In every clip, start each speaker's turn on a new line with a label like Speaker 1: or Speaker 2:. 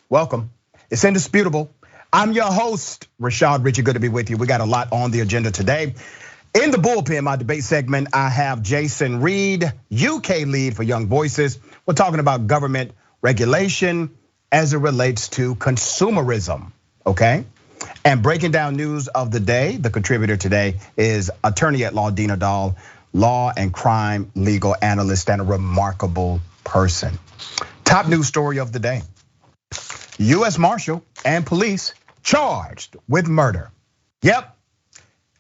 Speaker 1: Welcome. It's indisputable. I'm your host, Rashad Richey. Good to be with you. We got a lot on the agenda today. In the bullpen, my debate segment, I have Jason Reed, UK lead for Young Voices. We're talking about government regulation as it relates to consumerism, okay? And breaking down news of the day, the contributor today is attorney at law, Dina, law and crime legal analyst and a remarkable person. Top news story of the day. US Marshal and police charged with murder. Yep,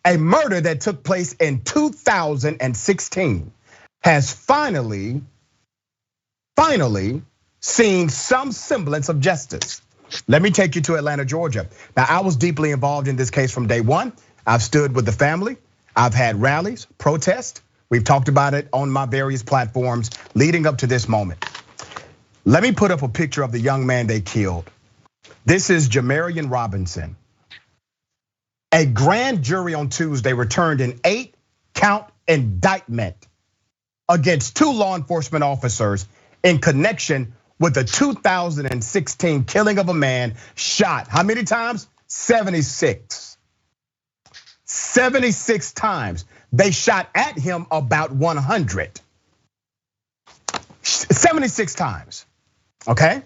Speaker 1: a murder that took place in 2016 has finally seen some semblance of justice. Let me take you to Atlanta, Georgia. Now, I was deeply involved in this case from day one. I've stood with the family. I've had rallies, protests. We've talked about it on my various platforms leading up to this moment. Let me put up a picture of the young man they killed. This is Jamarion Robinson. A grand jury on Tuesday returned an 8-count indictment against 2 law enforcement officers in connection with the 2016 killing of a man shot. How many times? 76. 76 times. They shot at him about 100. 76 times. Okay?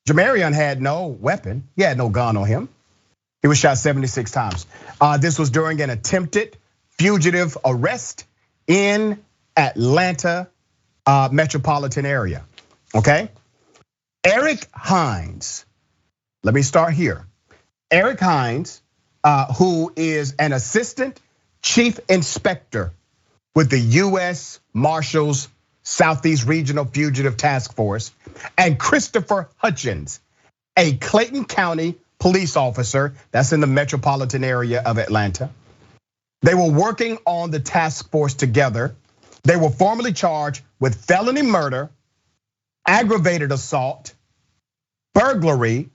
Speaker 1: Jamarion had no weapon. He had no gun on him. He was shot 76 times. This was during an attempted fugitive arrest in Atlanta metropolitan area. Okay? Eric Hines, let me start here. Eric Hines, who is an assistant chief inspector with the US Marshals Southeast Regional Fugitive Task Force, and Christopher Hutchins, a Clayton County police officer that's in the metropolitan area of Atlanta. They were working on the task force together. They were formally charged with felony murder, aggravated assault, burglary,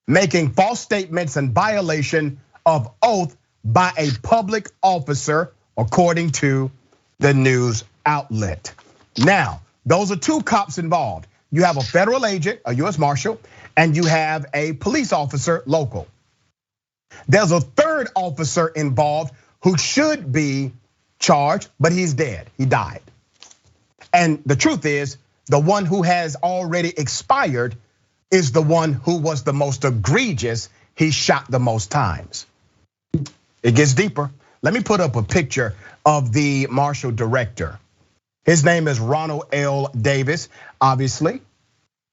Speaker 1: making false statements and violation of oath by a public officer, according to the news outlet. Now, those are 2 cops involved. You have a federal agent, a US Marshal, and you have a police officer local. There's a 3rd officer involved who should be charged, but he's dead, he died. And the truth is, the one who has already expired is the one who was the most egregious. He shot the most times. It gets deeper. Let me put up a picture of the Marshal director. His name is Ronald L. Davis. Obviously,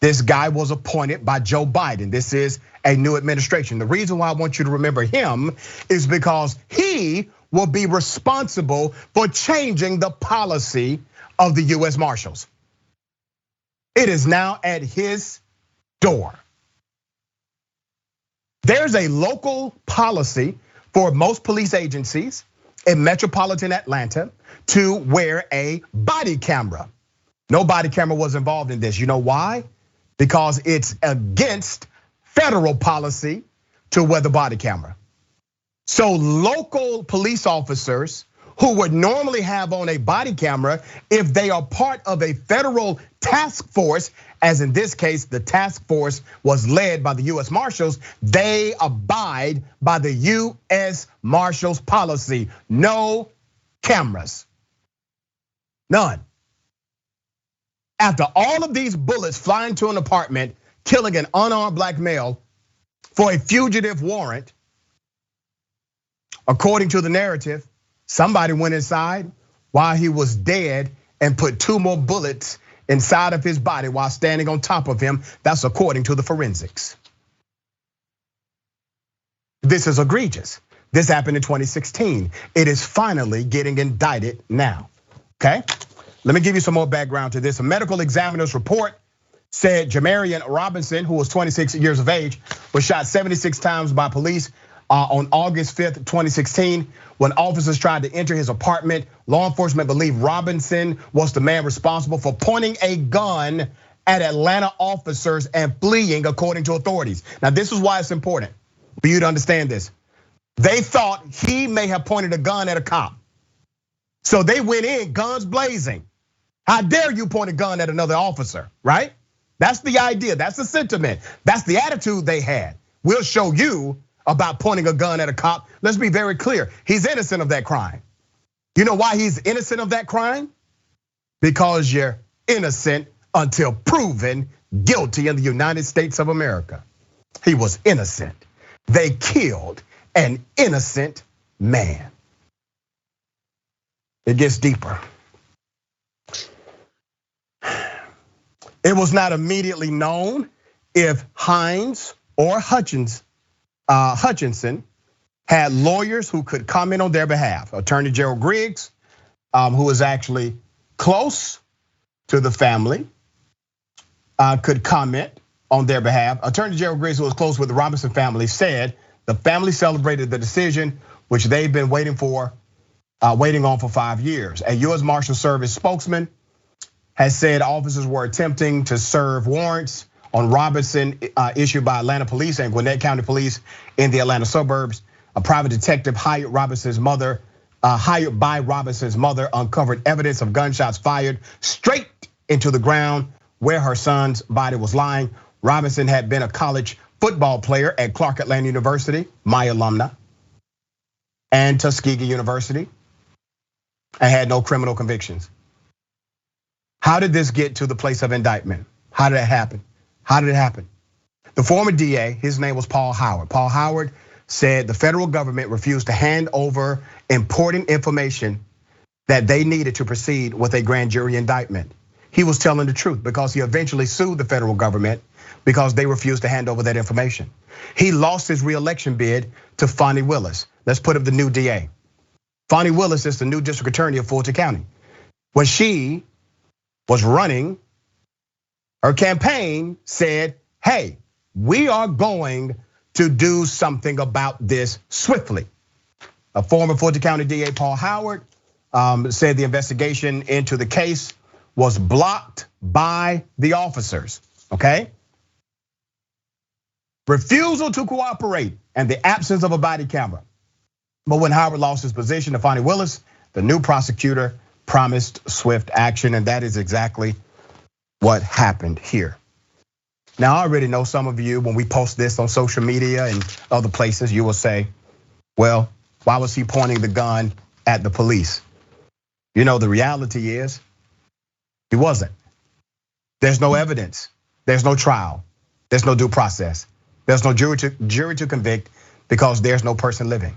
Speaker 1: this guy was appointed by Joe Biden. This is a new administration. The reason why I want you to remember him is because he will be responsible for changing the policy of the US Marshals. It is now at his door. There's a local policy for most police agencies in metropolitan Atlanta to wear a body camera. No body camera was involved in this. You know why? Because it's against federal policy to wear the body camera. So local police officers who would normally have on a body camera, if they are part of a federal task force, as in this case, the task force was led by the US Marshals, they abide by the US Marshals policy. No cameras, none. After all of these bullets flying to an apartment, killing an unarmed black male for a fugitive warrant, according to the narrative, somebody went inside while he was dead and put 2 more bullets inside of his body while standing on top of him. That's according to the forensics. This is egregious. This happened in 2016. It is finally getting indicted now, okay? Let me give you some more background to this. A medical examiner's report said Jamarion Robinson, who was 26 years of age, was shot 76 times by police on August 5th, 2016. When officers tried to enter his apartment, law enforcement believed Robinson was the man responsible for pointing a gun at Atlanta officers and fleeing, according to authorities. Now, this is why it's important for you to understand this. They thought he may have pointed a gun at a cop. So they went in, guns blazing. How dare you point a gun at another officer, right? That's the idea, that's the sentiment, that's the attitude they had. We'll show you about pointing a gun at a cop. Let's be very clear, he's innocent of that crime. You know why he's innocent of that crime? Because you're innocent until proven guilty in the United States of America. He was innocent. They killed an innocent man. It gets deeper. It was not immediately known if Hines or Hutchinson had lawyers who could comment on their behalf. Attorney Gerald Griggs, who is actually close to the family, could comment on their behalf. Attorney Gerald Griggs, who was close with the Robinson family, said the family celebrated the decision, which they've been waiting on for 5 years. A U.S. Marshal Service spokesman has said officers were attempting to serve warrants on Robinson issued by Atlanta Police and Gwinnett County Police in the Atlanta suburbs. A private detective hired by Robinson's mother uncovered evidence of gunshots fired straight into the ground where her son's body was lying. Robinson had been a college football player at Clark Atlanta University, my alumna, and Tuskegee University, and had no criminal convictions. How did this get to the place of indictment? How did it happen? How did it happen? The former DA, his name was Paul Howard. Paul Howard said the federal government refused to hand over important information that they needed to proceed with a grand jury indictment. He was telling the truth because he eventually sued the federal government because they refused to hand over that information. He lost his reelection bid to Fonnie Willis. Let's put up the new DA. Fonnie Willis is the new district attorney of Fulton County. When she was running, her campaign said, hey, we are going to do something about this swiftly. A former Fulton County DA, Paul Howard, said the investigation into the case was blocked by the officers, okay? Refusal to cooperate and the absence of a body camera. But when Howard lost his position to Fonnie Willis, the new prosecutor promised swift action, and that is exactly what happened here. Now, I already know some of you, when we post this on social media and other places, you will say, well, why was he pointing the gun at the police? You know, the reality is, he wasn't. There's no evidence, there's no trial, there's no due process, there's no jury to convict because there's no person living.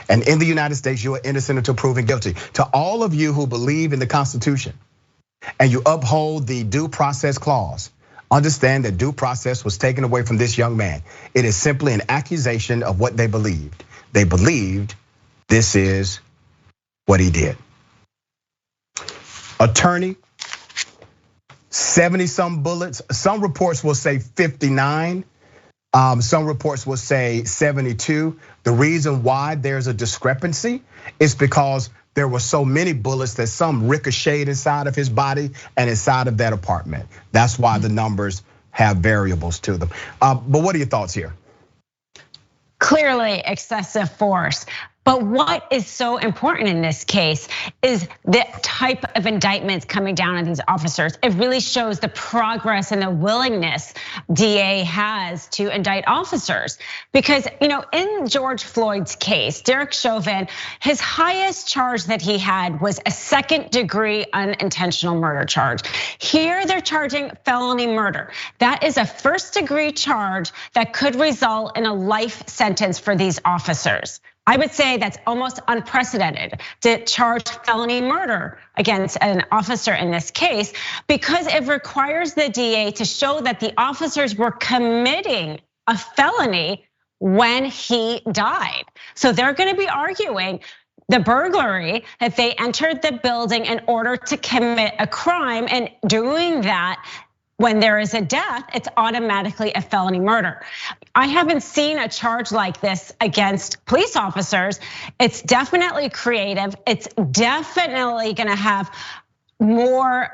Speaker 1: And in the United States, you are innocent until proven guilty. To all of you who believe in the Constitution and you uphold the due process clause, understand that due process was taken away from this young man. It is simply an accusation of what they believed. They believed this is what he did. Attorney, 70-some bullets. Some reports will say 59. Some reports will say 72. The reason why there's a discrepancy is because there were so many bullets that some ricocheted inside of his body and inside of that apartment. That's why the numbers have variables to them. But what are your thoughts here?
Speaker 2: Clearly excessive force. But what is so important in this case is the type of indictments coming down on these officers. It really shows the progress and the willingness DA has to indict officers. Because in George Floyd's case, Derek Chauvin, his highest charge that he had was a second-degree unintentional murder charge. Here they're charging felony murder. That is a first-degree charge that could result in a life sentence for these officers. I would say that's almost unprecedented to charge felony murder against an officer in this case, because it requires the DA to show that the officers were committing a felony when he died. So they're gonna be arguing the burglary, that they entered the building in order to commit a crime, and doing that when there is a death, it's automatically a felony murder. I haven't seen a charge like this against police officers. It's definitely creative. It's definitely gonna have more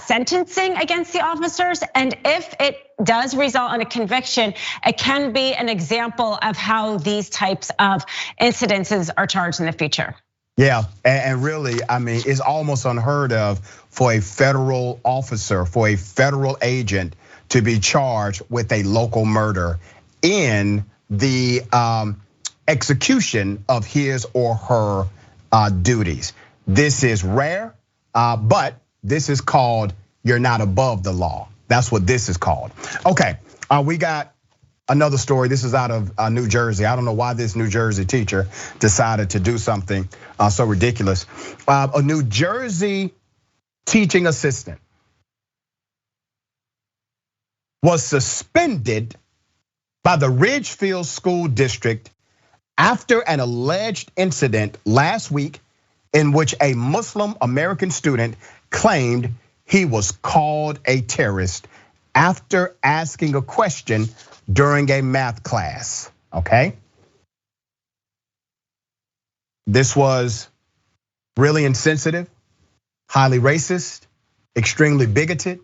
Speaker 2: sentencing against the officers. And if it does result in a conviction, it can be an example of how these types of incidences are charged in the future.
Speaker 1: Yeah, and really, I mean, it's almost unheard of for a federal officer, for a federal agent to be charged with a local murder in the execution of his or her duties. This is rare, but this is called you're not above the law. That's what this is called. Okay, we got another story. This is out of New Jersey. I don't know why this New Jersey teacher decided to do something so ridiculous. A New Jersey teaching assistant was suspended by the Ridgefield School District after an alleged incident last week in which a Muslim American student claimed he was called a terrorist after asking a question during a math class, okay? This was really insensitive, highly racist, extremely bigoted,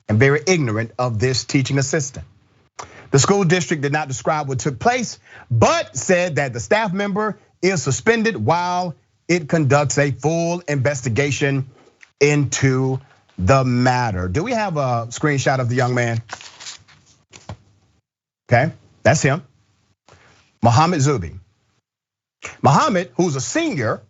Speaker 1: and very ignorant of this teaching assistant. The school district did not describe what took place, but said that the staff member is suspended while it conducts a full investigation into the matter. Do we have a screenshot of the young man? Okay, that's him. Muhammad Zubi. Muhammad, who's a senior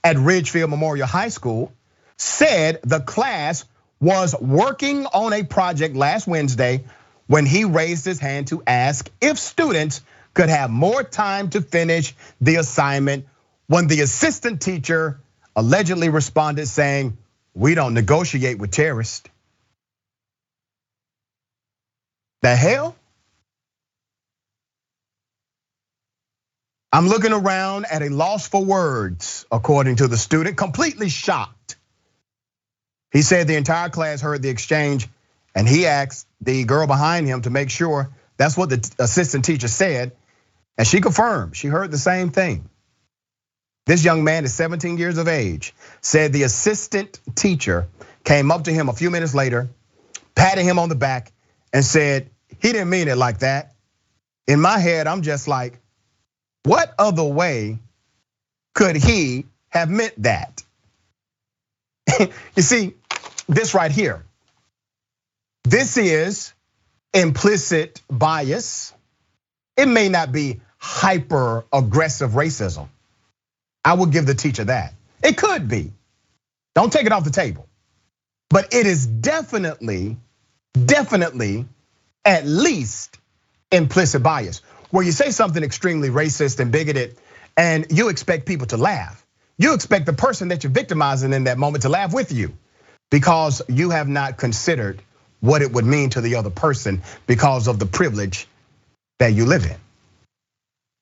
Speaker 1: at Ridgefield Memorial High School, said the class was working on a project last Wednesday when he raised his hand to ask if students could have more time to finish the assignment, when the assistant teacher allegedly responded saying, "We don't negotiate with terrorists." The hell? I'm looking around at a loss for words, according to the student, completely shocked. He said the entire class heard the exchange, and he asked the girl behind him to make sure that's what the assistant teacher said, and she confirmed she heard the same thing. This young man is 17 years of age, said the assistant teacher came up to him a few minutes later, patted him on the back, and said he didn't mean it like that. In my head, I'm just like, what other way could he have meant that? You see, this right here, this is implicit bias. It may not be hyper aggressive racism. I would give the teacher that. It could be. Don't take it off the table. But it is definitely at least implicit bias, where you say something extremely racist and bigoted and you expect people to laugh. You expect the person that you're victimizing in that moment to laugh with you because you have not considered what it would mean to the other person because of the privilege that you live in.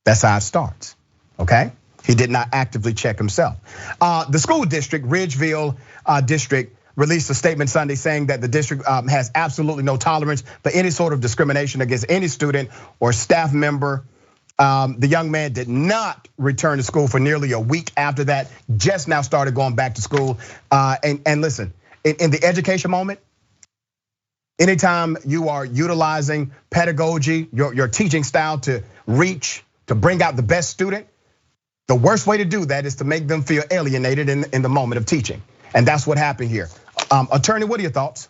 Speaker 1: That's how it starts, okay? He did not actively check himself. The school district, Ridgefield District, released a statement Sunday saying that the district has absolutely no tolerance for any sort of discrimination against any student or staff member. The young man did not return to school for nearly a week after that, just now started going back to school. And listen, in the education moment, anytime you are utilizing pedagogy, your teaching style to bring out the best student, the worst way to do that is to make them feel alienated in the moment of teaching. And that's what happened here. Attorney, what are your thoughts?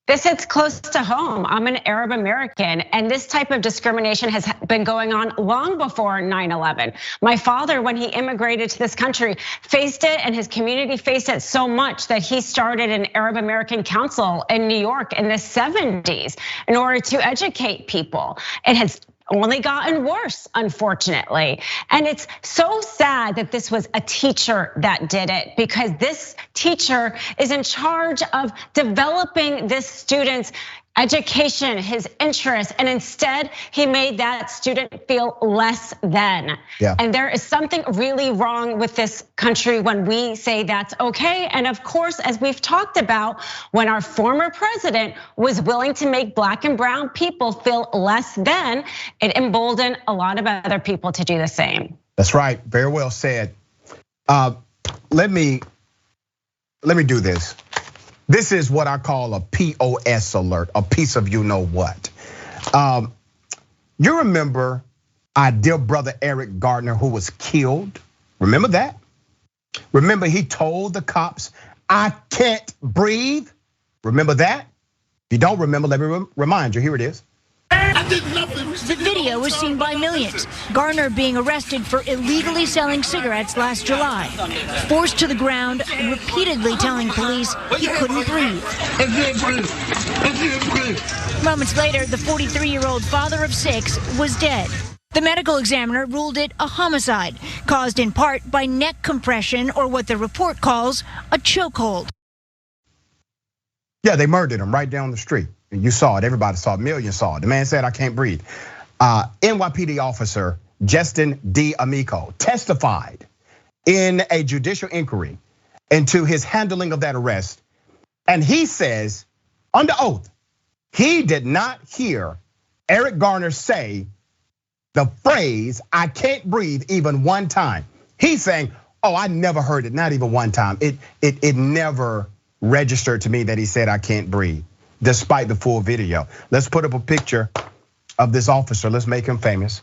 Speaker 2: This hits close to home. I'm an Arab American, and this type of discrimination has been going on long before 9/11. My father, when he immigrated to this country, faced it, and his community faced it so much that he started an Arab American Council in New York in the 70s in order to educate people. It has only gotten worse, unfortunately. And it's so sad that this was a teacher that did it, because this teacher is in charge of developing this student's education, his interests, and instead he made that student feel less than.
Speaker 1: Yeah.
Speaker 2: And there is something really wrong with this country when we say that's okay. And of course, as we've talked about, when our former president was willing to make Black and brown people feel less than, it emboldened a lot of other people to do the same.
Speaker 1: That's right, very well said. Let me do this. This is what I call a POS alert, a piece of you know what. You remember our dear brother Eric Garner, who was killed? Remember that? Remember he told the cops, "I can't breathe"? Remember that? If you don't remember, let me remind you, here it is.
Speaker 3: The video was seen by millions. Garner being arrested for illegally selling cigarettes last July. Forced to the ground, repeatedly telling police he couldn't breathe. Moments later, the 43-year-old father of 6 was dead. The medical examiner ruled it a homicide, caused in part by neck compression or what the report calls a chokehold.
Speaker 1: Yeah, they murdered him right down the street. And you saw it, everybody saw it, millions saw it. The man said, I can't breathe. NYPD officer Justin D'Amico testified in a judicial inquiry into his handling of that arrest. And he says, under oath, he did not hear Eric Garner say the phrase, I can't breathe, even one time. He's saying, oh, I never heard it, not even one time. It never registered to me that he said, I can't breathe, despite the full video. Let's put up a picture of this officer. Let's make him famous.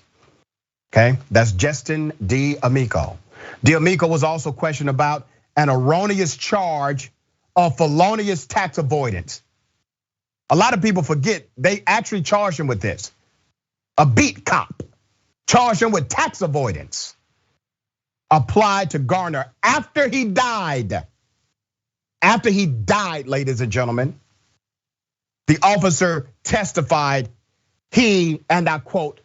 Speaker 1: Okay, that's Justin D'Amico. D'Amico was also questioned about an erroneous charge of felonious tax avoidance. A lot of people forget they actually charged him with this. A beat cop charged him with tax avoidance applied to Garner after he died. After he died, ladies and gentlemen, the officer testified he, and I quote,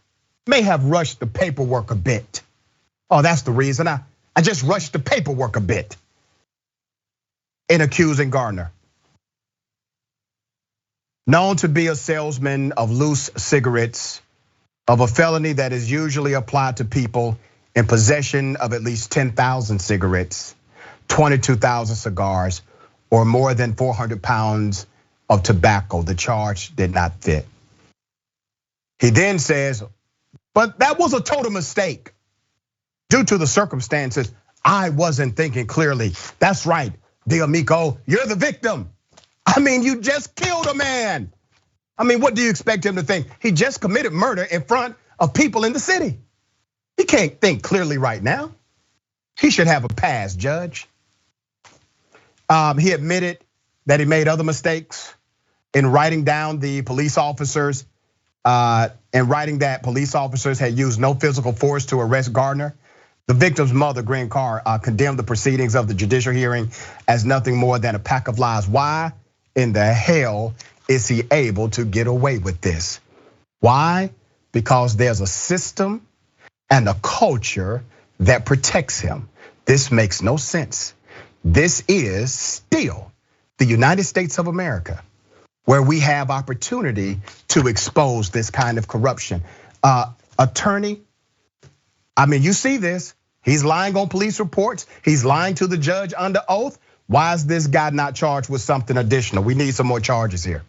Speaker 1: may have rushed the paperwork a bit. Oh, that's the reason. I just rushed the paperwork a bit in accusing Garner. Known to be a salesman of loose cigarettes, of a felony that is usually applied to people in possession of at least 10,000 cigarettes, 22,000 cigars, or more than 400 pounds of tobacco. The charge did not fit. He then says, but that was a total mistake. Due to the circumstances, I wasn't thinking clearly. That's right, D'Amico, you're the victim. I mean, you just killed a man. I mean, what do you expect him to think? He just committed murder in front of people in the city. He can't think clearly right now. He should have a pass, Judge. He admitted that he made other mistakes in writing down the police officers, and writing that police officers had used no physical force to arrest Garner. The victim's mother, Green Carr, condemned the proceedings of the judicial hearing as nothing more than a pack of lies. Why in the hell is he able to get away with this? Why? Because there's a system and a culture that protects him. This makes no sense. This is still the United States of America, where we have opportunity to expose this kind of corruption. Attorney, I mean, you see this. He's lying on police reports. He's lying to the judge under oath. Why is this guy not charged with something additional? We need some more charges here.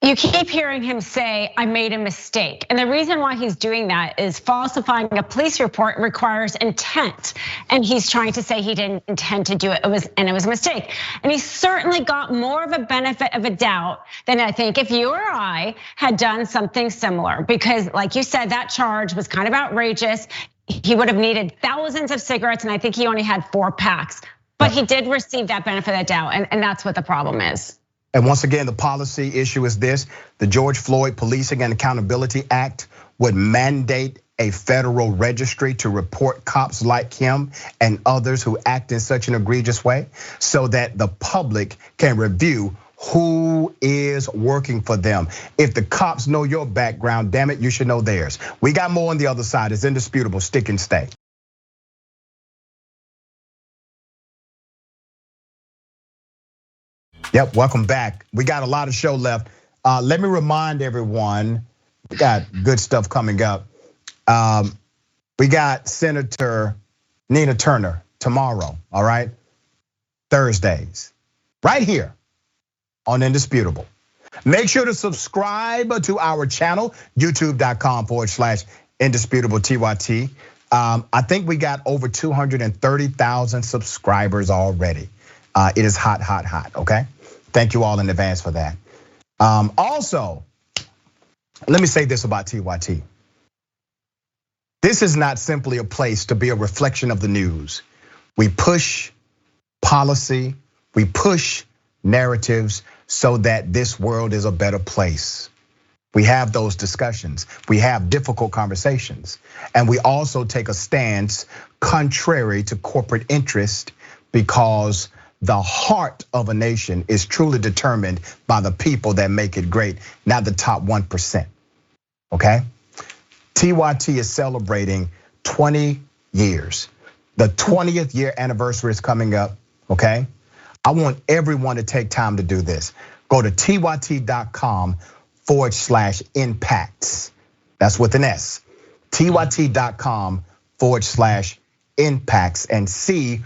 Speaker 2: You keep hearing him say, I made a mistake. And the reason why he's doing that is falsifying a police report requires intent. And he's trying to say he didn't intend to do it, it was a mistake. And he certainly got more of a benefit of a doubt than I think if you or I had done something similar. Because like you said, that charge was kind of outrageous. He would have needed thousands of cigarettes, and I think he only had 4 packs. But he did receive that benefit of the doubt, and that's what the problem is.
Speaker 1: And once again, the policy issue is this: the George Floyd Policing and Accountability Act would mandate a federal registry to report cops like him and others who act in such an egregious way, so that the public can review who is working for them. If the cops know your background, damn it, you should know theirs. We got more on the other side. It's indisputable. Stick and stay. Yep, welcome back. We got a lot of show left. Let me remind everyone, we got good stuff coming up. We got Senator Nina Turner tomorrow, all right? Thursdays, right here on Indisputable. Make sure to subscribe to our channel, youtube.com/indisputable TYT. I think we got over 230,000 subscribers already. It is hot, hot, hot, okay? Thank you all in advance for that. Also, let me say this about TYT. This is not simply a place to be a reflection of the news. We push policy, we push narratives so that this world is a better place. We have those discussions. We have difficult conversations. And we also take a stance contrary to corporate interest, because the heart of a nation is truly determined by the people that make it great, not the top 1%, okay? TYT is celebrating 20 years. The 20th year anniversary is coming up, okay? I want everyone to take time to do this. Go to tyt.com/impacts. That's with an S. tyt.com/impacts and see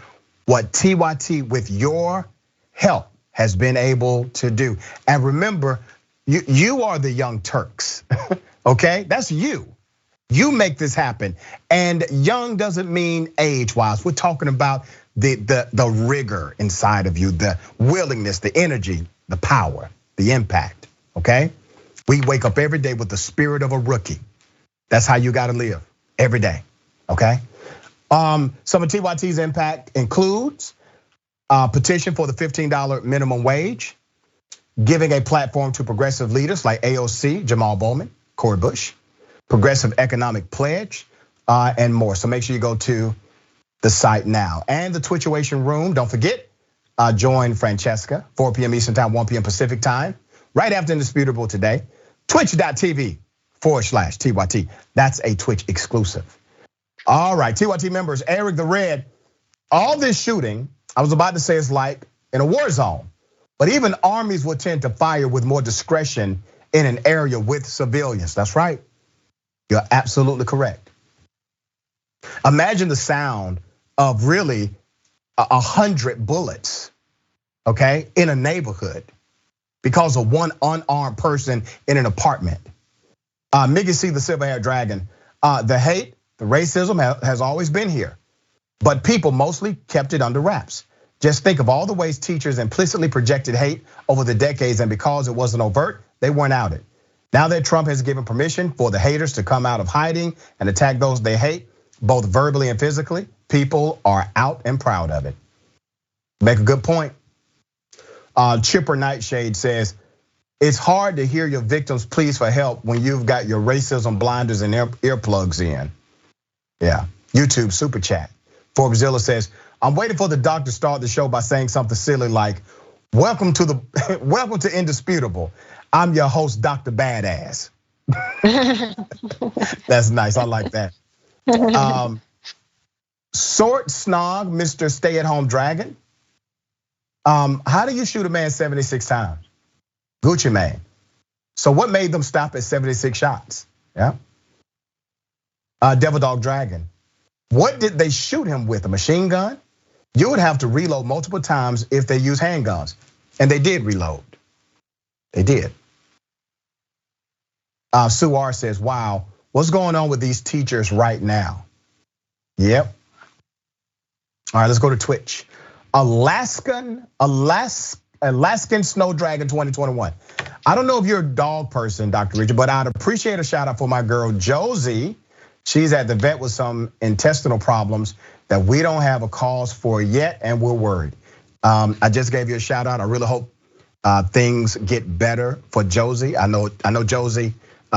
Speaker 1: what TYT with your help has been able to do. And remember, you are the young Turks, okay? That's you. You make this happen. And young doesn't mean age-wise. We're talking about the rigor inside of you, the willingness, the energy, the power, the impact, okay? We wake up every day with the spirit of a rookie. That's how you gotta live every day, okay? Some of TYT's impact includes a petition for the $15 minimum wage, giving a platform to progressive leaders like AOC, Jamal Bowman, Cori Bush, Progressive Economic Pledge, and more. So make sure you go to the site now. And the Twitchuation Room, don't forget, join Francesca, 4 p.m. Eastern Time, 1 p.m. Pacific Time, right after Indisputable today, twitch.tv/TYT. That's a Twitch exclusive. All right, TYT members, Eric the Red, all this shooting, I was about to say it's like in a war zone, but even armies will tend to fire with more discretion in an area with civilians. That's right, you're absolutely correct. Imagine the sound of really 100 bullets, okay, in a neighborhood because of one unarmed person in an apartment. Miggy C, the silver-haired dragon, the hate, the racism has always been here, but people mostly kept it under wraps. Just think of all the ways teachers implicitly projected hate over the decades, and because it wasn't overt, they weren't outed. Now that Trump has given permission for the haters to come out of hiding and attack those they hate, both verbally and physically, people are out and proud of it. Make a good point. Chipper Nightshade says, it's hard to hear your victims' pleas for help when you've got your racism blinders and earplugs in. Yeah, YouTube super chat. Forbesilla says, I'm waiting for the doc to start the show by saying something silly like, welcome to Indisputable. I'm your host, Dr. Badass. That's nice, I like that. Sort Snog, Mr. Stay-at-Home Dragon. How do you shoot a man 76 times? Gucci Mane. So what made them stop at 76 shots? Yeah. Devil Dog Dragon. What did they shoot him with, a machine gun? You would have to reload multiple times if they use handguns. And they did reload. They did. Sue R says, wow, what's going on with these teachers right now? Yep. All right, let's go to Twitch. Alaskan Snow Dragon 2021. I don't know if you're a dog person, Dr. Richard, but I'd appreciate a shout out for my girl, Josie. She's at the vet with some intestinal problems that we don't have a cause for yet, and we're worried. I just gave you a shout out. I really hope things get better for Josie. I know Josie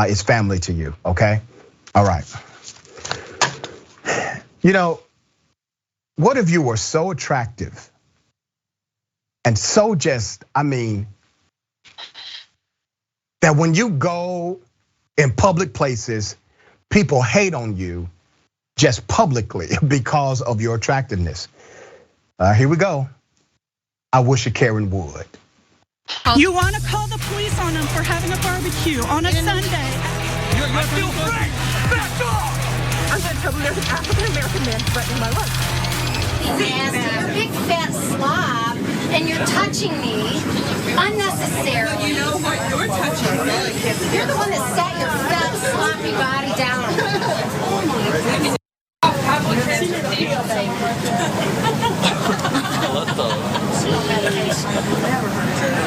Speaker 1: is family to you, okay? All right. You know, what if you were so attractive and so just, I mean, that when you go in public places, people hate on you just publicly because of your attractiveness. Here we go. I wish a Karen would.
Speaker 4: You want to call the police on them for having a barbecue on a Sunday?
Speaker 5: I feel free. Back off! I'm going to tell them there's an African-American man threatening my life.
Speaker 6: Nasty, you're a big fat slob, and you're touching me unnecessarily.
Speaker 5: You know what? You're touching me.
Speaker 6: You're the one that sat your fat, sloppy body down.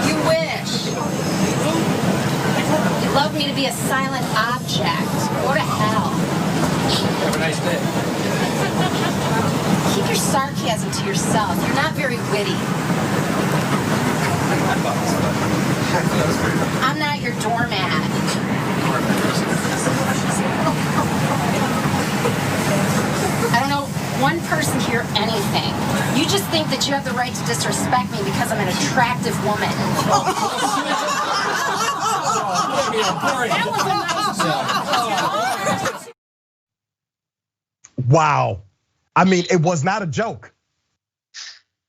Speaker 6: You wish. You'd love me to be a silent object. Go to hell.
Speaker 5: Have a nice day.
Speaker 6: Keep your sarcasm to yourself. You're not very witty. I'm not your doormat. I don't know one person here anything. You just think that you have the right to disrespect me because I'm an attractive woman.
Speaker 1: Wow. I mean, it was not a joke.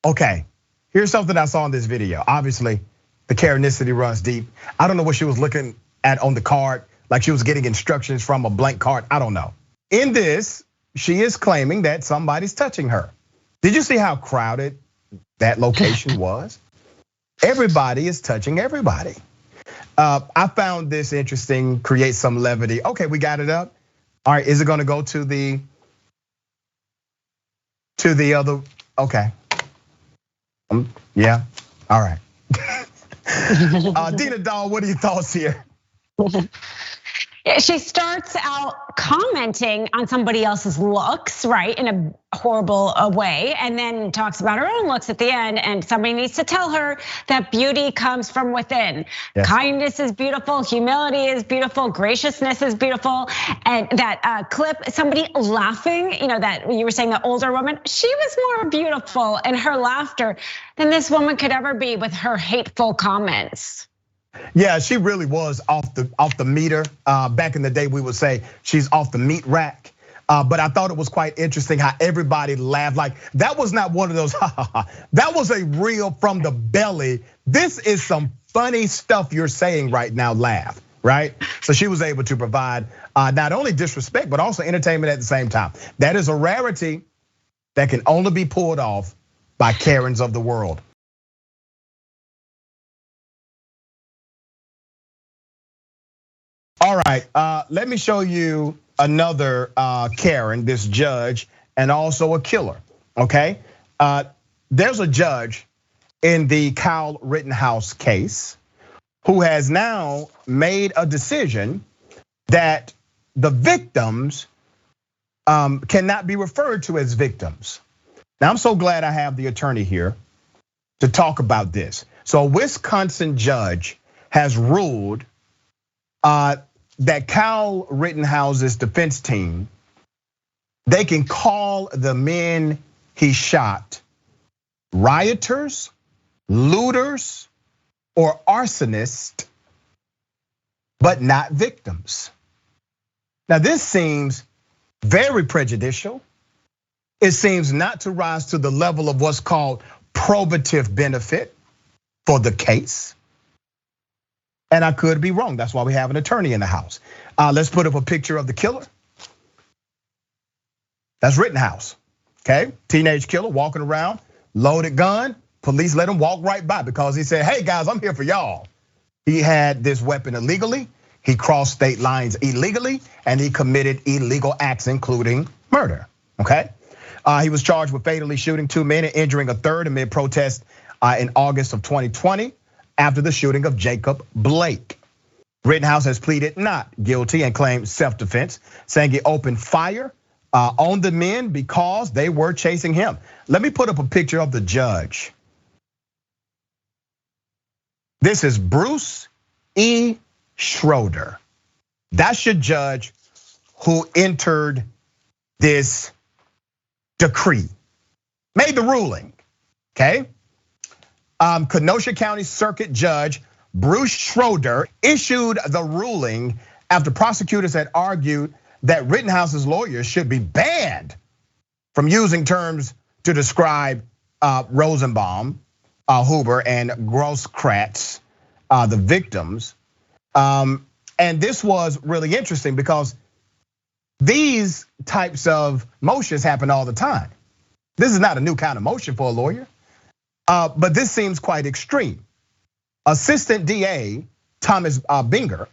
Speaker 1: Okay, here's something I saw in this video. Obviously, the Karenicity runs deep. I don't know what she was looking at on the card, like she was getting instructions from a blank card. I don't know. In this, she is claiming that somebody's touching her. Did you see how crowded that location was? Everybody is touching everybody. I found this interesting, create some levity. Okay, we got it up. All right, is it gonna go to the other, okay. Yeah, all right. Dina Doll, what are your thoughts here?
Speaker 2: She starts out commenting on somebody else's looks, right, in a horrible way, and then talks about her own looks at the end. And somebody needs to tell her that beauty comes from within. Yes. Kindness is beautiful, humility is beautiful, graciousness is beautiful. And that clip, somebody laughing, that you were saying the older woman, she was more beautiful in her laughter than this woman could ever be with her hateful comments.
Speaker 1: Yeah, she really was off the meter. Back in the day, we would say she's off the meat rack. But I thought it was quite interesting how everybody laughed. Like that was not one of those, that was a real from the belly. This is some funny stuff you're saying right now, laugh, right? So she was able to provide not only disrespect, but also entertainment at the same time. That is a rarity that can only be pulled off by Karens of the world. All right, let me show you another Karen, this judge, and also a killer, okay? There's a judge in the Kyle Rittenhouse case who has now made a decision that the victims cannot be referred to as victims. Now, I'm so glad I have the attorney here to talk about this. So a Wisconsin judge has ruled that Kyle Rittenhouse's defense team, they can call the men he shot rioters, looters, or arsonists, but not victims. Now this seems very prejudicial. It seems not to rise to the level of what's called probative benefit for the case. And I could be wrong. That's why we have an attorney in the house. Let's put up a picture of the killer. That's Rittenhouse, okay? Teenage killer walking around, loaded gun. Police let him walk right by because he said, hey guys, I'm here for y'all. He had this weapon illegally. He crossed state lines illegally, and he committed illegal acts, including murder, okay? He was charged with fatally shooting 2 men and injuring a third amid protest in August of 2020. After the shooting of Jacob Blake. Rittenhouse has pleaded not guilty and claimed self-defense, saying he opened fire on the men because they were chasing him. Let me put up a picture of the judge. This is Bruce E. Schroeder. That's your judge who entered this decree, made the ruling, okay? Kenosha County Circuit Judge Bruce Schroeder issued the ruling after prosecutors had argued that Rittenhouse's lawyers should be banned from using terms to describe Rosenbaum, Huber, and Grosskratz, the victims. And this was really interesting because these types of motions happen all the time. This is not a new kind of motion for a lawyer. But this seems quite extreme. Assistant DA Thomas Binger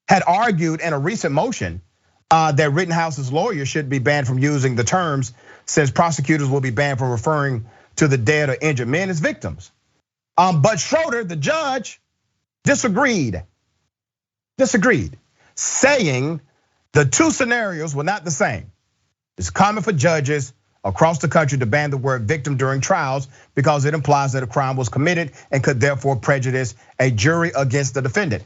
Speaker 1: had argued in a recent motion that Rittenhouse's lawyers should be banned from using the terms, says prosecutors will be banned from referring to the dead or injured men as victims. But Schroeder, the judge, disagreed, saying the two scenarios were not the same. It's common for judges across the country to ban the word victim during trials because it implies that a crime was committed and could therefore prejudice a jury against the defendant,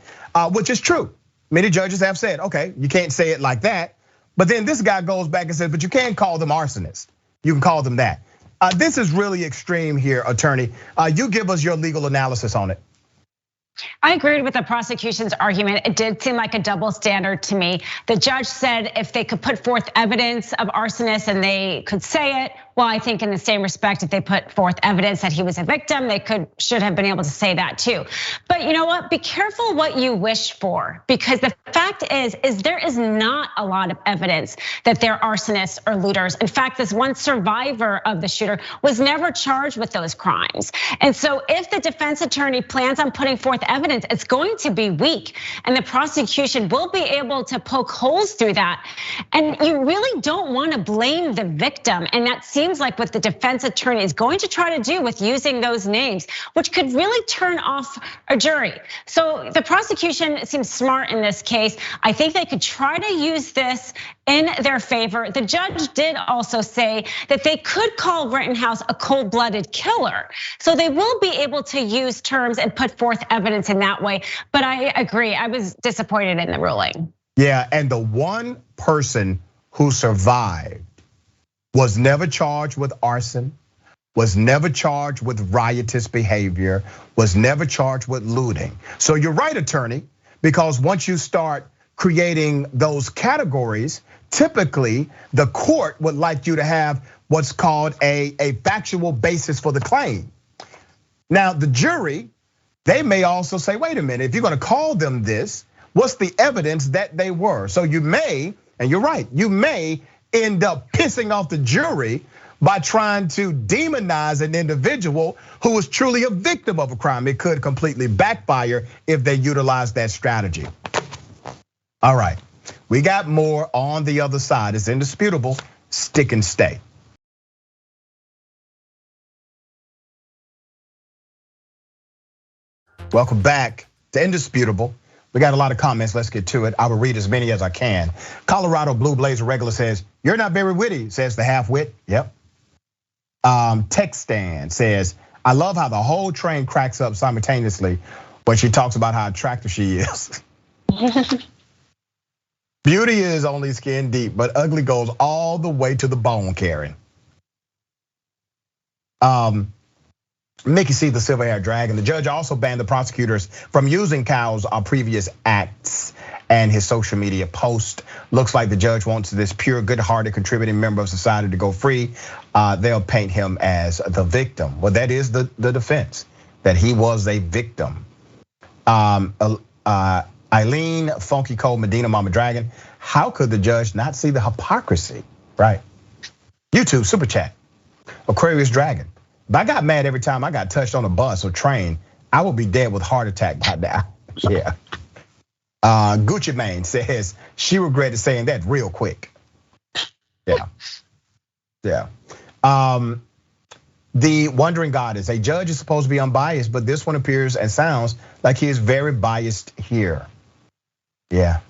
Speaker 1: which is true. Many judges have said, okay, you can't say it like that. But then this guy goes back and says, but you can't call them arsonists. You can call them that. This is really extreme here, attorney. You give us your legal analysis on it.
Speaker 2: I agreed with the prosecution's argument. It did seem like a double standard to me. The judge said if they could put forth evidence of arsonists and they could say it, well, I think in the same respect, if they put forth evidence that he was a victim, they should have been able to say that too. But you know what? Be careful what you wish for, because the fact is there is not a lot of evidence that they're arsonists or looters. In fact, this one survivor of the shooter was never charged with those crimes. And so if the defense attorney plans on putting forth evidence, it's going to be weak, and the prosecution will be able to poke holes through that. And you really don't want to blame the victim, and that seems like what the defense attorney is going to try to do with using those names, which could really turn off a jury. So the prosecution seems smart in this case. I think they could try to use this in their favor. The judge did also say that they could call Rittenhouse a cold-blooded killer. So they will be able to use terms and put forth evidence in that way. But I agree, I was disappointed in the ruling.
Speaker 1: Yeah, and the one person who survived was never charged with arson, was never charged with riotous behavior, was never charged with looting. So you're right, attorney, because once you start creating those categories, typically the court would like you to have what's called a factual basis for the claim. Now, the jury, they may also say, wait a minute, if you're gonna call them this, what's the evidence that they were? So you may, and you're right, you may end up pissing off the jury by trying to demonize an individual who was truly a victim of a crime. It could completely backfire if they utilize that strategy. All right, we got more on the other side. It's indisputable. Stick and stay. Welcome back to Indisputable. We got a lot of comments, let's get to it. I will read as many as I can. Colorado Blue Blazer Regular says, you're not very witty, says the half-wit, yep. Textan says, I love how the whole train cracks up simultaneously when she talks about how attractive she is. Beauty is only skin deep, but ugly goes all the way to the bone, Karen. Mickey C, the silver-haired dragon. The judge also banned the prosecutors from using Kyle's previous acts and his social media post. Looks like the judge wants this pure, good-hearted, contributing member of society to go free. They'll paint him as the victim. Well, that is the defense, that he was a victim. Eileen, Funky Cole, Medina, Mama Dragon. How could the judge not see the hypocrisy, right? YouTube, Super Chat, Aquarius Dragon. If I got mad every time I got touched on a bus or train, I would be dead with heart attack by now. Yeah. Gucci Mane says she regretted saying that real quick. Yeah. The Wondering Goddess, a judge is supposed to be unbiased, but this one appears and sounds like he is very biased here. Yeah.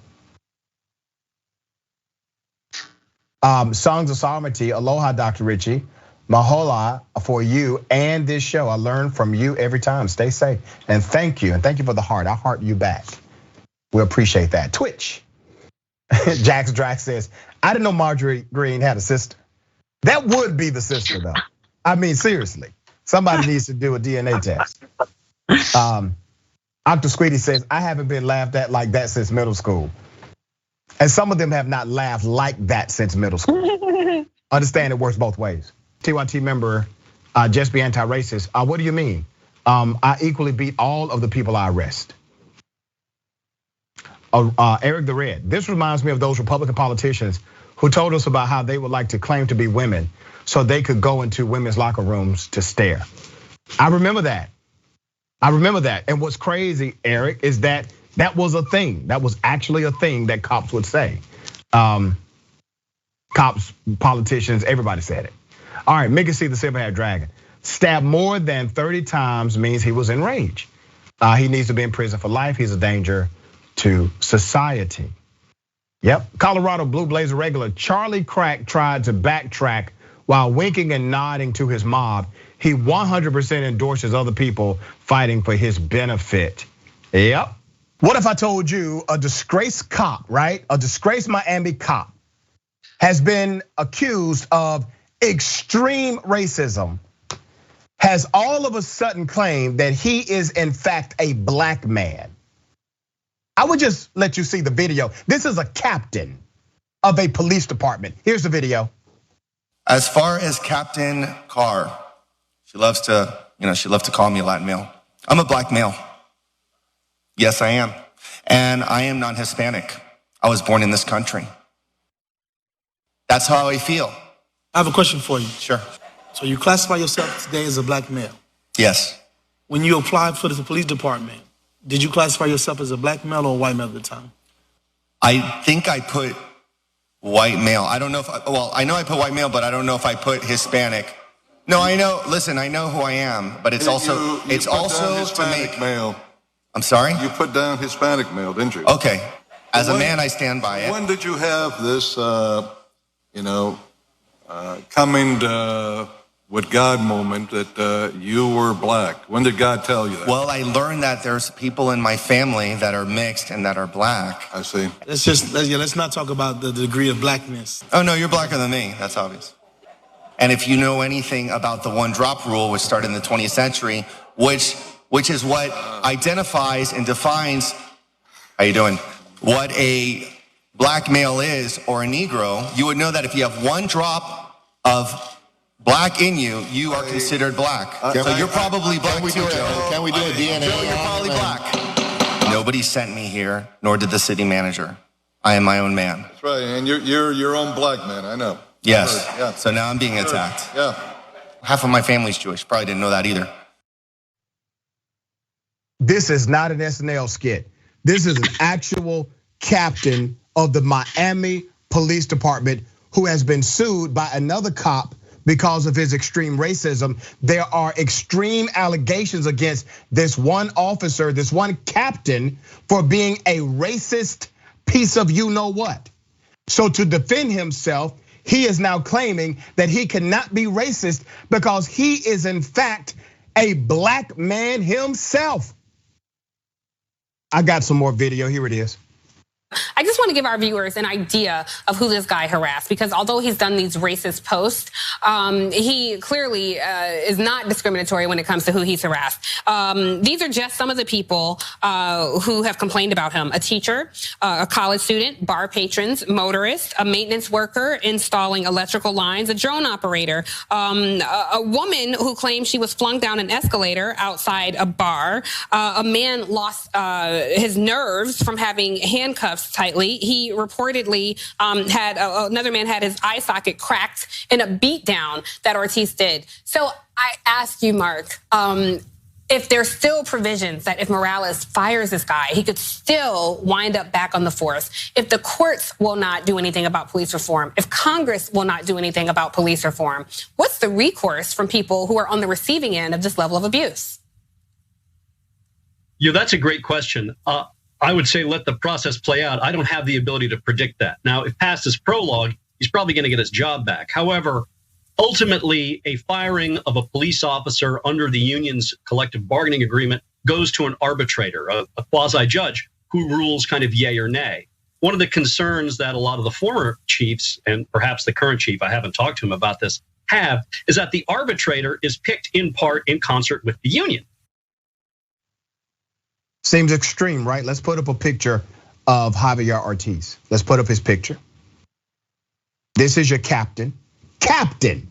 Speaker 1: Songs of Sovereignty, aloha, Dr. Richie. Mahola for you and this show. I learn from you every time. Stay safe and thank you for the heart. I heart you back. We appreciate that. Twitch. Jax Drax says, I didn't know Marjorie Green had a sister. That would be the sister though. I mean, seriously, somebody needs to do a DNA test. Octo Squeedy says, I haven't been laughed at like that since middle school. And some of them have not laughed like that since middle school. Understand it works both ways. TYT member, just be anti-racist. What do you mean? I equally beat all of the people I arrest. Eric the Red, this reminds me of those Republican politicians who told us about how they would like to claim to be women so they could go into women's locker rooms to stare. I remember that. And what's crazy, Eric, is that was a thing. That was actually a thing that cops would say. Cops, politicians, everybody said it. All right, Mickey C, the silver-haired dragon. Stabbed more than 30 times means he was enraged. He needs to be in prison for life. He's a danger to society. Yep, Colorado Blue Blazer regular. Charlie Crack tried to backtrack while winking and nodding to his mob, he 100% endorses other people fighting for his benefit. Yep. What if I told you a disgraced cop, right? A disgraced Miami cop has been accused of extreme racism, has all of a sudden claimed that he is in fact a black man. I would just let you see the video. This is a captain of a police department. Here's the video.
Speaker 7: As far as Captain Carr, she loves to call me a Latin male. I'm a black male. Yes, I am. And I am non-Hispanic. I was born in this country. That's how I feel.
Speaker 8: I have a question for you.
Speaker 7: Sure.
Speaker 8: So you classify yourself today as a black male?
Speaker 7: Yes.
Speaker 8: When you applied for the police department, did you classify yourself as a black male or a white male at the time?
Speaker 7: I think I put white male. I don't know if, I know I put white male, but I don't know if I put Hispanic. No, I know, listen, I know who I am, but it's also to make
Speaker 9: male.
Speaker 7: I'm sorry?
Speaker 9: You put down Hispanic male, didn't you?
Speaker 7: Okay. As a man, I stand by it.
Speaker 9: When did you have this, coming with God moment that you were black? When did God tell you that?
Speaker 7: Well, I learned that there's people in my family that are mixed and that are black.
Speaker 9: I see.
Speaker 8: Let's not talk about the degree of blackness.
Speaker 7: Oh no, you're blacker than me, that's obvious. And if you know anything about the one drop rule, which started in the 20th century, which is what identifies and defines, how you doing? What a black male is or a Negro, you would know that if you have one drop of black in you, you are considered black. So you're probably black too, Joe.
Speaker 9: Can we do a DNA?
Speaker 7: Joe, you're probably black. Nobody sent me here, nor did the city manager. I am my own man.
Speaker 9: That's right, and you're your own black man, I know.
Speaker 7: Yes,
Speaker 9: Yeah.
Speaker 7: So now I'm being attacked.
Speaker 9: Yeah.
Speaker 7: Half of my family's Jewish, probably didn't know that either.
Speaker 1: This is not an SNL skit. This is an actual captain of the Miami Police Department who has been sued by another cop because of his extreme racism. There are extreme allegations against this one officer, this one captain, for being a racist piece of you know what. So to defend himself, he is now claiming that he cannot be racist because he is in fact a black man himself. I got some more video, here it is.
Speaker 10: I just want to give our viewers an idea of who this guy harassed, because although he's done these racist posts, he clearly is not discriminatory when it comes to who he's harassed. These are just some of the people who have complained about him: a teacher, a college student, bar patrons, motorists, a maintenance worker installing electrical lines, a drone operator, a woman who claimed she was flung down an escalator outside a bar, a man lost his nerves from having handcuffs tightly. He reportedly had another man had his eye socket cracked in a beatdown that Ortiz did. So I ask you, Mark, if there's still provisions that if Morales fires this guy, he could still wind up back on the force. If the courts will not do anything about police reform, if Congress will not do anything about police reform, what's the recourse from people who are on the receiving end of this level of abuse?
Speaker 11: Yeah, that's a great question. I would say let the process play out. I don't have the ability to predict that. Now, if past his prologue, he's probably going to get his job back. However, ultimately, a firing of a police officer under the union's collective bargaining agreement goes to an arbitrator, a quasi-judge, who rules kind of yay or nay. One of the concerns that a lot of the former chiefs, and perhaps the current chief, I haven't talked to him about this, have, is that the arbitrator is picked in part in concert with the union.
Speaker 1: Seems extreme, right? Let's put up a picture of Javier Ortiz. Let's put up his picture. This is your captain. Captain,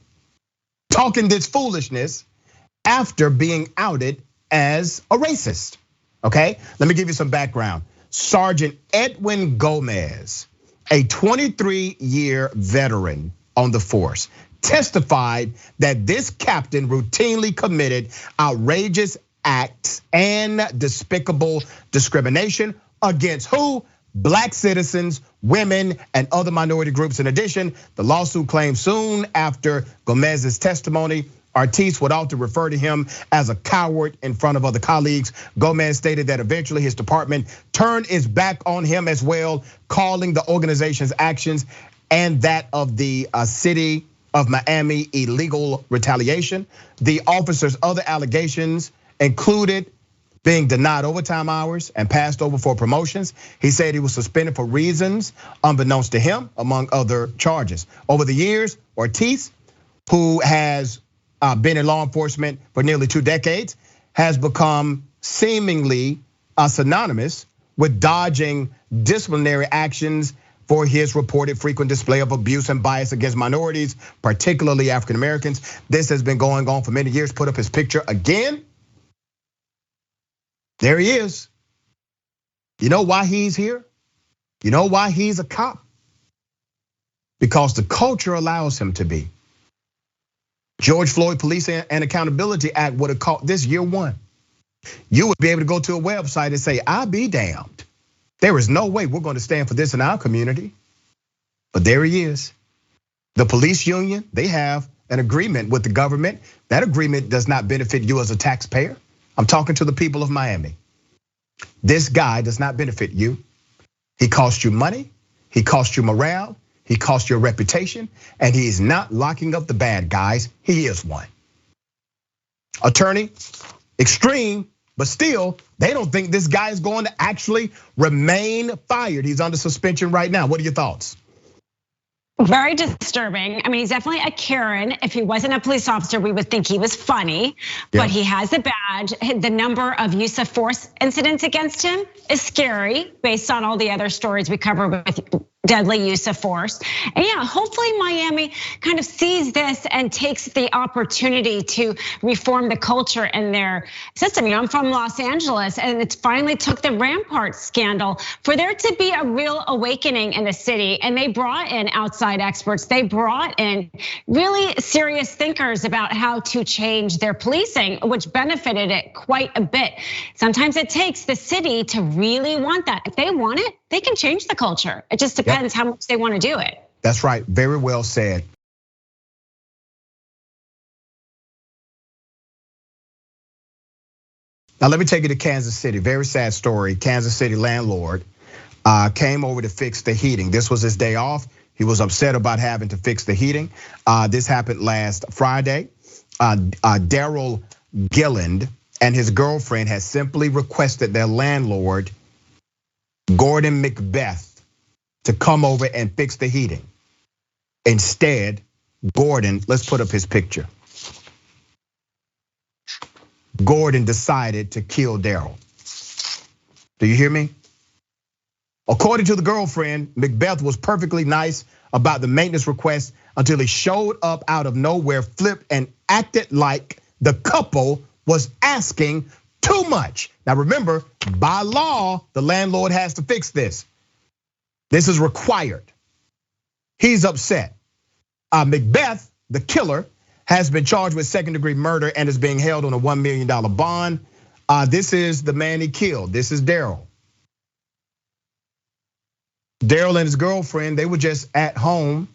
Speaker 1: talking this foolishness after being outed as a racist, okay? Let me give you some background. Sergeant Edwin Gomez, a 23-year veteran on the force, testified that this captain routinely committed outrageous acts and despicable discrimination against who? Black citizens, women, and other minority groups. In addition, the lawsuit claims soon after Gomez's testimony, Ortiz would often refer to him as a coward in front of other colleagues. Gomez stated that eventually his department turned its back on him as well, calling the organization's actions and that of the city of Miami illegal retaliation. The officer's other allegations included being denied overtime hours and passed over for promotions. He said he was suspended for reasons unbeknownst to him, among other charges. Over the years, Ortiz, who has been in law enforcement for nearly 2 decades, has become seemingly synonymous with dodging disciplinary actions for his reported frequent display of abuse and bias against minorities, particularly African Americans. This has been going on for many years. Put up his picture again. There he is. You know why he's here? You know why he's a cop? Because the culture allows him to be. George Floyd Police and Accountability Act would have caught this year 1. You would be able to go to a website and say, I'll be damned. There is no way we're going to stand for this in our community. But there he is. The police union, they have an agreement with the government. That agreement does not benefit you as a taxpayer. I'm talking to the people of Miami. This guy does not benefit you. He costs you money, he costs you morale, he costs your reputation, and he is not locking up the bad guys. He is one. Attorney, extreme, but still, they don't think this guy is going to actually remain fired. He's under suspension right now. What are your thoughts?
Speaker 2: Very disturbing. I mean, he's definitely a Karen. If he wasn't a police officer, we would think he was funny, but he has a badge. The number of use of force incidents against him is scary based on all the other stories we cover with deadly use of force. And yeah, hopefully Miami kind of sees this and takes the opportunity to reform the culture in their system. You know, I'm from Los Angeles, and it finally took the Rampart scandal for there to be a real awakening in the city. And they brought in outside experts. They brought in really serious thinkers about how to change their policing, which benefited it quite a bit. Sometimes it takes the city to really want that. If they want it, they can change the culture. It just depends how much they want to do it.
Speaker 1: That's right, very well said. Now let me take you to Kansas City, very sad story. Kansas City landlord came over to fix the heating. This was his day off. He was upset about having to fix the heating. This happened last Friday. Daryl Gilland and his girlfriend had simply requested their landlord, Gordon Macbeth, to come over and fix the heating. Instead, Gordon, let's put up his picture. Gordon decided to kill Daryl. Do you hear me? According to the girlfriend, Macbeth was perfectly nice about the maintenance request until he showed up out of nowhere, flipped, and acted like the couple was asking too much. Now remember, by law, the landlord has to fix this. This is required. He's upset. Macbeth, the killer, has been charged with second-degree murder and is being held on a $1 million bond. This is the man he killed. This is Daryl. Daryl and his girlfriend, they were just at home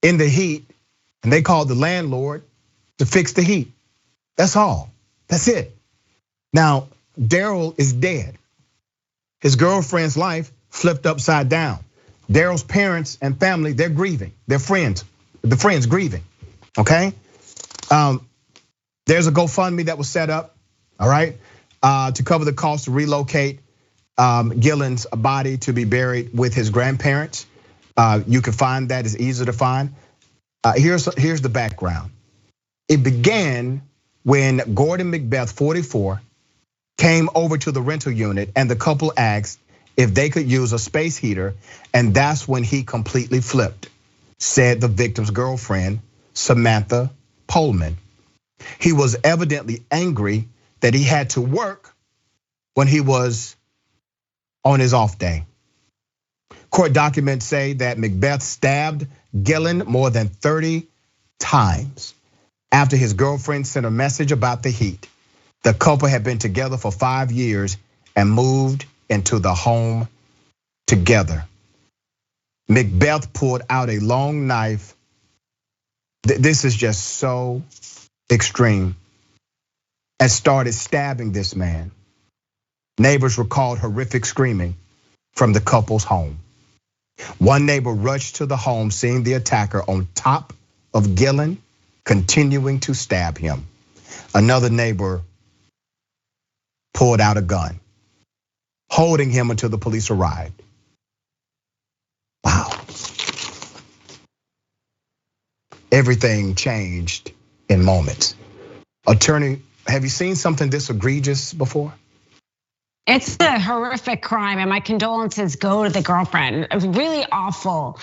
Speaker 1: in the heat, and they called the landlord to fix the heat. That's all. That's it. Now, Daryl is dead. His girlfriend's life flipped upside down. Daryl's parents and family, they're grieving. Their friends, the friends grieving, okay? There's a GoFundMe that was set up, all right, to cover the cost to relocate Gillen's body to be buried with his grandparents. You can find that, it's easy to find. Here's the background. It began when Gordon Macbeth, 44, came over to the rental unit and the couple asked if they could use a space heater, and that's when he completely flipped, said the victim's girlfriend, Samantha Pullman. He was evidently angry that he had to work when he was on his off day. Court documents say that Macbeth stabbed Gillen more than 30 times after his girlfriend sent a message about the heat. The couple had been together for 5 years and moved into the home together. Macbeth pulled out a long knife. This is just so extreme, and started stabbing this man. Neighbors recalled horrific screaming from the couple's home. One neighbor rushed to the home, seeing the attacker on top of Gillen, continuing to stab him. Another neighbor pulled out a gun, holding him until the police arrived. Wow. Everything changed in moments. Attorney, have you seen something this egregious before?
Speaker 2: It's a horrific crime, and my condolences go to the girlfriend. It was really awful.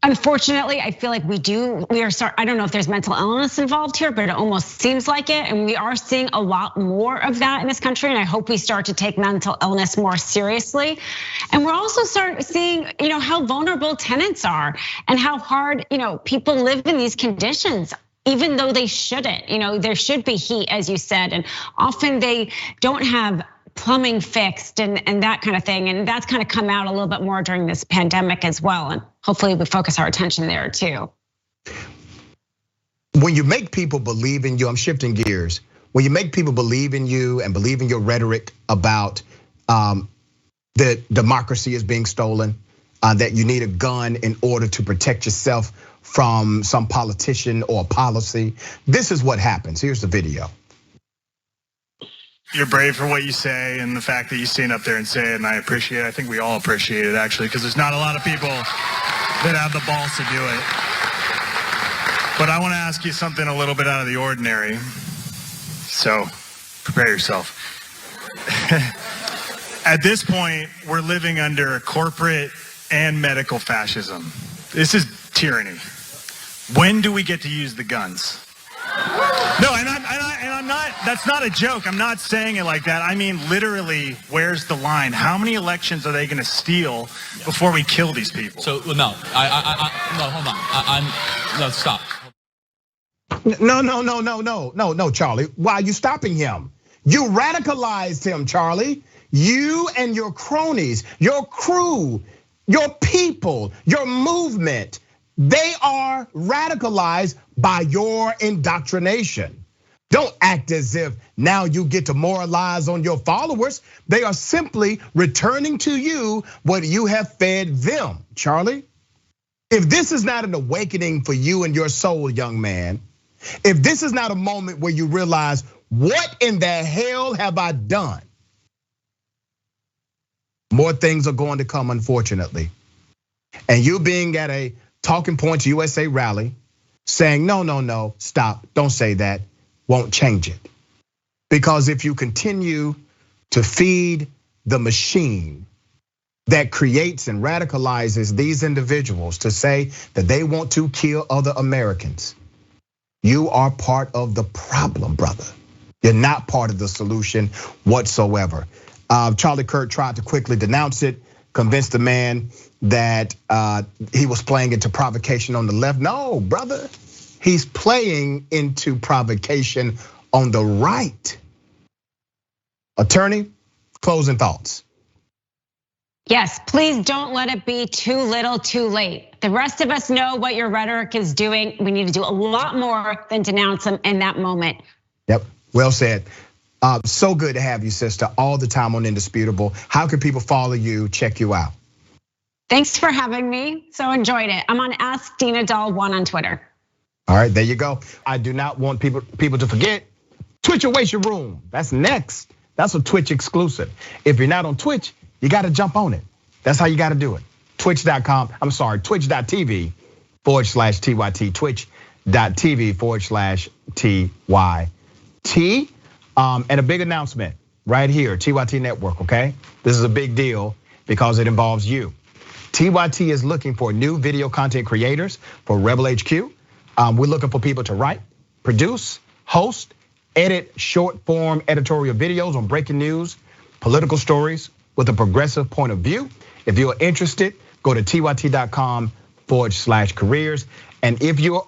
Speaker 2: Unfortunately, I feel like I don't know if there's mental illness involved here, but it almost seems like it. And we are seeing a lot more of that in this country. And I hope we start to take mental illness more seriously. And we're also seeing, how vulnerable tenants are and how hard, people live in these conditions, even though they shouldn't. There should be heat, as you said, and often they don't have plumbing fixed and that kind of thing. And that's kind of come out a little bit more during this pandemic as well. And hopefully we focus our attention there too.
Speaker 1: When you make people believe in you, I'm shifting gears. When you make people believe in you and believe in your rhetoric about that democracy is being stolen, that you need a gun in order to protect yourself from some politician or policy, this is what happens. Here's the video.
Speaker 12: You're brave for what you say, and the fact that you stand up there and say it, and I appreciate it. I think we all appreciate it, actually, because there's not a lot of people that have the balls to do it. But I want to ask you something a little bit out of the ordinary. So prepare yourself. At this point, we're living under corporate and medical fascism. This is tyranny. When do we get to use the guns? No, and I'm not, that's not a joke. I'm not saying it like that. I mean, literally, where's the line? How many elections are they gonna steal before we kill these people?
Speaker 13: So, no, no, hold on. No, stop.
Speaker 1: No, Charlie. Why are you stopping him? You radicalized him, Charlie. You and your cronies, your crew, your people, your movement, they are radicalized by your indoctrination. Don't act as if now you get to moralize on your followers. They are simply returning to you what you have fed them, Charlie. If this is not an awakening for you and your soul, young man, if this is not a moment where you realize, what in the hell have I done? More things are going to come, unfortunately. And you being at a Talking Points USA rally, saying, no, stop, don't say that, won't change it. Because if you continue to feed the machine that creates and radicalizes these individuals to say that they want to kill other Americans, you are part of the problem, brother. You're not part of the solution whatsoever. Charlie Kirk tried to quickly denounce it, convince the man that he was playing into provocation on the left. No, brother, he's playing into provocation on the right. Attorney, closing thoughts.
Speaker 2: Yes, please don't let it be too little, too late. The rest of us know what your rhetoric is doing. We need to do a lot more than denounce them in that moment.
Speaker 1: Yep, well said. So good to have you, sister, all the time on Indisputable. How can people follow you, check you out?
Speaker 2: Thanks for having me, so enjoyed it. I'm on Ask Dina Doll 1 on Twitter.
Speaker 1: All right, there you go. I do not want people to forget Twitch Awaits Your Room. That's next. That's a Twitch exclusive. If you're not on Twitch, you gotta jump on it. That's how you gotta do it. twitch.tv/TYT, twitch.tv/TYT. And a big announcement right here, TYT Network, okay? This is a big deal because it involves you. TYT is looking for new video content creators for Rebel HQ. We're looking for people to write, produce, host, edit short form editorial videos on breaking news, political stories with a progressive point of view. If you're interested, go to tyt.com/careers. And if you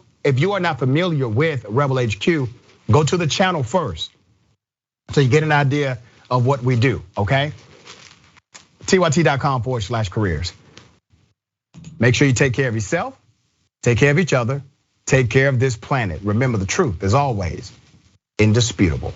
Speaker 1: are not familiar with Rebel HQ, go to the channel first, so you get an idea of what we do, okay? tyt.com/careers. Make sure you take care of yourself, take care of each other, take care of this planet. Remember, the truth is always indisputable.